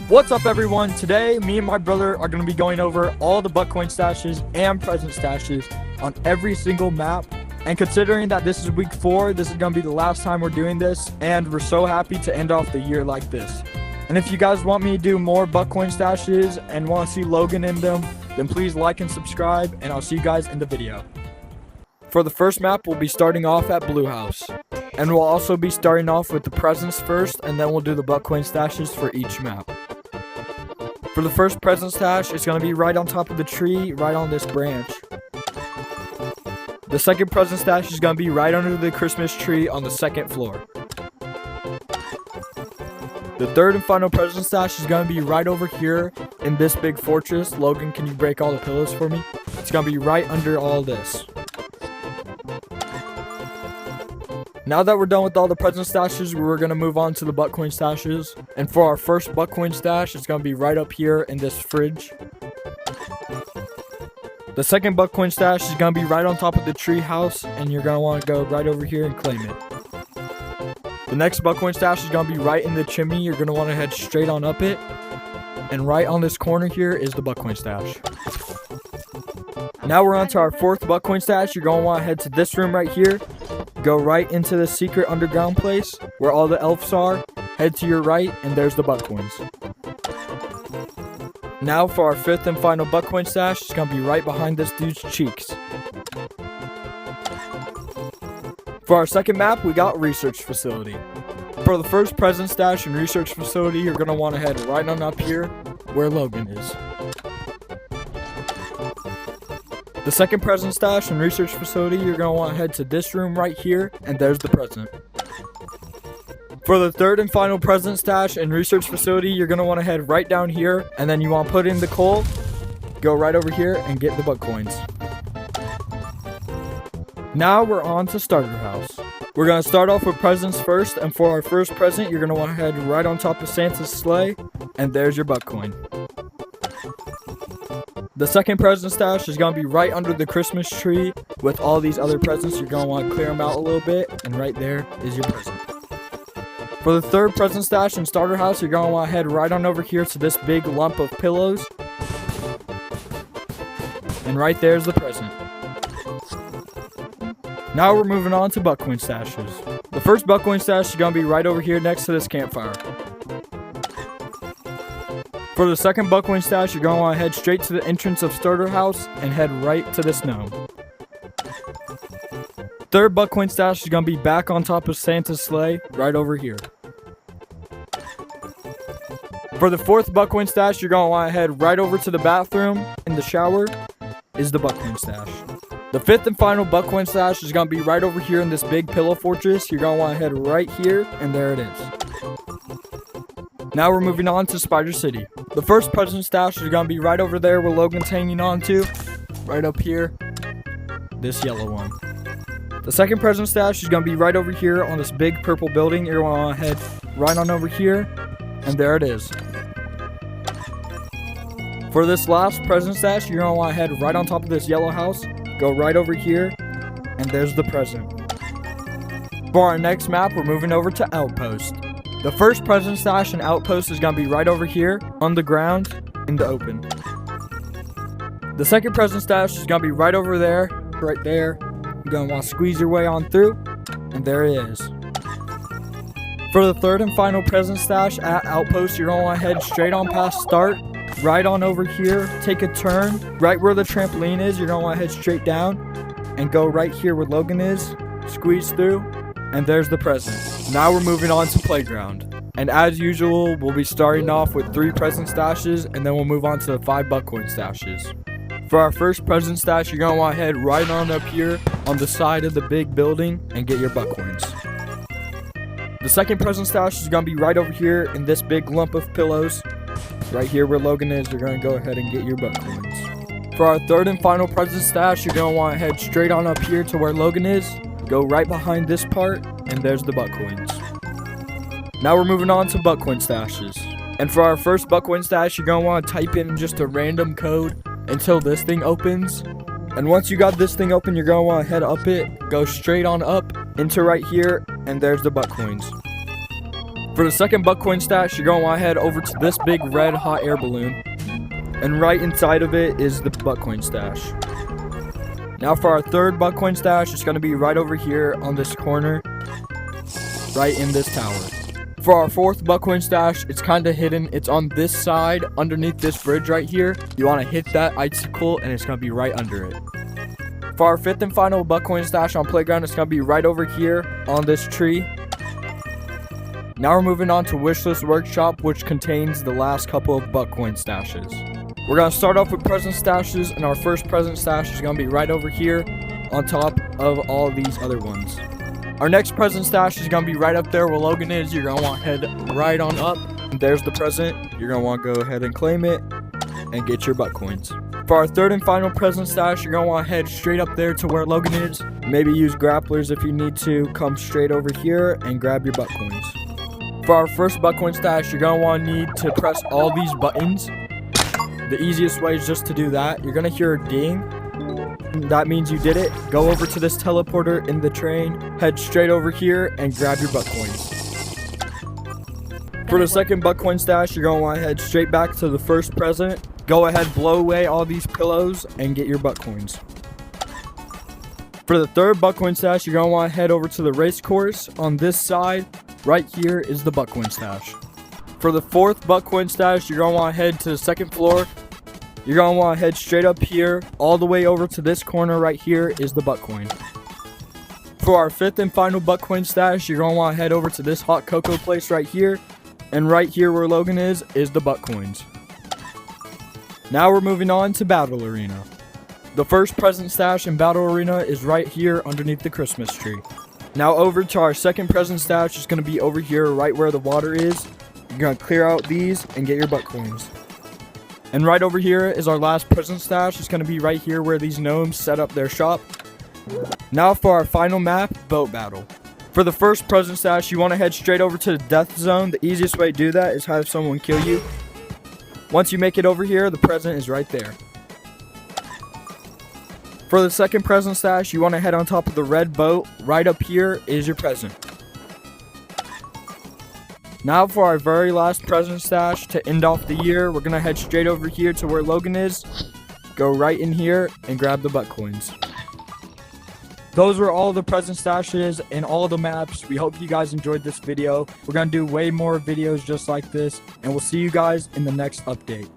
What's up, everyone? Today, me and my brother are going to be going over all the Buckcoin stashes and present stashes on every single map. And considering that this is week 4, this is going to be the last time we're doing this, and we're so happy to end off the year like this. And if you guys want me to do more Buckcoin stashes and want to see Logan in them, then please like and subscribe, and I'll see you guys in the video. For the first map, we'll be starting off at Blue House. And we'll also be starting off with the presents first, and then we'll do the Buckcoin stashes for each map. For the first present stash, it's going to be right on top of the tree, right on this branch. The second present stash is going to be right under the Christmas tree on the second floor. The third and final present stash is going to be right over here in this big fortress. Logan, can you break all the pillows for me? It's going to be right under all this. Now that we're done with all the present stashes, we're going to move on to the Buckcoin stashes. And for our first Buckcoin stash, it's going to be right up here in this fridge. The second Buckcoin stash is going to be right on top of the tree house, and you're going to want to go right over here and claim it. The next Buckcoin stash is going to be right in the chimney. You're going to want to head straight on up it. And right on this corner here is the Buckcoin stash. Now we're on to our fourth Buckcoin stash. You're going to want to head to this room right here. Go right into the secret underground place where all the elves are. Head to your right, and there's the Buckcoins. Now for our fifth and final Buckcoin stash, it's going to be right behind this dude's cheeks. For our second map, we got Research Facility. For the first present stash and Research Facility, you're going to want to head right on up here where Logan is. The second present stash and Research Facility, you're going to want to head to this room right here, and there's the present. For the third and final present stash and Research Facility, you're going to want to head right down here, and then you want to put in the coal, go right over here, and get the Buckcoins. Now we're on to Starter House. We're going to start off with presents first, and for our first present, you're going to want to head right on top of Santa's sleigh, and there's your Buckcoin. The second present stash is going to be right under the Christmas tree with all these other presents. You're going to want to clear them out a little bit, and right there is your present. For the third present stash and Starter House, you're going to want to head right on over here to this big lump of pillows. And right there's the present. Now we're moving on to Buckcoin stashes. The first Buckcoin stash is going to be right over here next to this campfire. For the second Buckcoin stash, you're going to want to head straight to the entrance of Starter House and head right to this gnome. Third Buckcoin stash is going to be back on top of Santa's sleigh, right over here. For the fourth Buckcoin stash, you're going to want to head right over to the bathroom. In the shower is the Buckcoin stash. The fifth and final Buckcoin stash is going to be right over here in this big pillow fortress. You're going to want to head right here, and there it is. Now we're moving on to Spider City. The first present stash is going to be right over there where Logan's hanging on to. Right up here. This yellow one. The second present stash is going to be right over here on this big purple building. You're going to head right on over here. And there it is. For this last present stash, you're going to want to head right on top of this yellow house. Go right over here. And there's the present. For our next map, we're moving over to Outpost. The first present stash and Outpost is going to be right over here on the ground in the open. The second present stash is going to be right over there, right there. You're going to want to squeeze your way on through, and there it is. For the third and final present stash at Outpost, you're going to want to head straight on past Start, right on over here, take a turn, right where the trampoline is. You're going to want to head straight down and go right here where Logan is, squeeze through, and there's the present. Now we're moving on to Playground. And as usual, we'll be starting off with 3 present stashes, and then we'll move on to the 5 Buckcoin stashes. For our first present stash, you're going to want to head right on up here on the side of the big building and get your Buckcoins. The second present stash is going to be right over here in this big lump of pillows. Right here where Logan is, you're going to go ahead and get your Buckcoins. For our third and final present stash, you're going to want to head straight on up here to where Logan is. Go right behind this part, and there's the Buckcoins. Now we're moving on to Buckcoin stashes. And for our first Buckcoin stash, you're going to want to type in just a random code until this thing opens. And once you got this thing open, you're going to want to head up it, go straight on up into right here, and there's the Buckcoins. For the second buck coin stash, you're going to want to head over to this big red hot air balloon. And right inside of it is the buck coin stash. Now for our third buck coin stash, it's going to be right over here on this corner, right in this tower. For our fourth buck coin stash, it's kind of hidden. It's on this side, underneath this bridge right here. You want to hit that icicle, and it's going to be right under it. For our fifth and final buck coin stash on Playground, it's going to be right over here on this tree. Now we're moving on to Wishlist Workshop, which contains the last couple of buck coin stashes. We're going to start off with present stashes, and our first present stash is going to be right over here on top of all these other ones. Our next present stash is going to be right up there where Logan is. You're going to want to head right on up. And there's the present. You're going to want to go ahead and claim it and get your buck coins. For our third and final present stash, you're going to want to head straight up there to where Logan is. Maybe use grapplers if you need to. Come straight over here and grab your buck coins. For our first buck coin stash, you're going to want to need to press all these buttons. The easiest way is just to do that. You're going to hear a ding. That means you did it. Go over to this teleporter in the train. Head straight over here and grab your buck coins. For the second buck coin stash, you're going to want to head straight back to the first present. Go ahead, blow away all these pillows and get your buck coins. For the third buck coin stash, you're going to want to head over to the race course. On this side, right here is the buck coin stash. For the fourth buck coin stash, you're going to want to head to the second floor. You're going to want to head straight up here. All the way over to this corner right here is the buck coin. For our fifth and final buck coin stash, you're going to want to head over to this hot cocoa place right here. And right here where Logan is the buck coins. Now we're moving on to Battle Arena. The first present stash in Battle Arena is right here underneath the Christmas tree. Now over to our second present stash is going to be over here right where the water is. You're going to clear out these and get your buck coins. And right over here is our last present stash. It's going to be right here where these gnomes set up their shop. Now for our final map, Boat Battle. For the first present stash, you want to head straight over to the death zone. The easiest way to do that is have someone kill you. Once you make it over here, the present is right there. For the second present stash, you want to head on top of the red boat. Right up here is your present. Now for our very last present stash to end off the year, we're going to head straight over here to where Logan is. Go right in here and grab the buck coins. Those were all the present stashes and all the maps. We hope you guys enjoyed this video. We're going to do way more videos just like this, and we'll see you guys in the next update.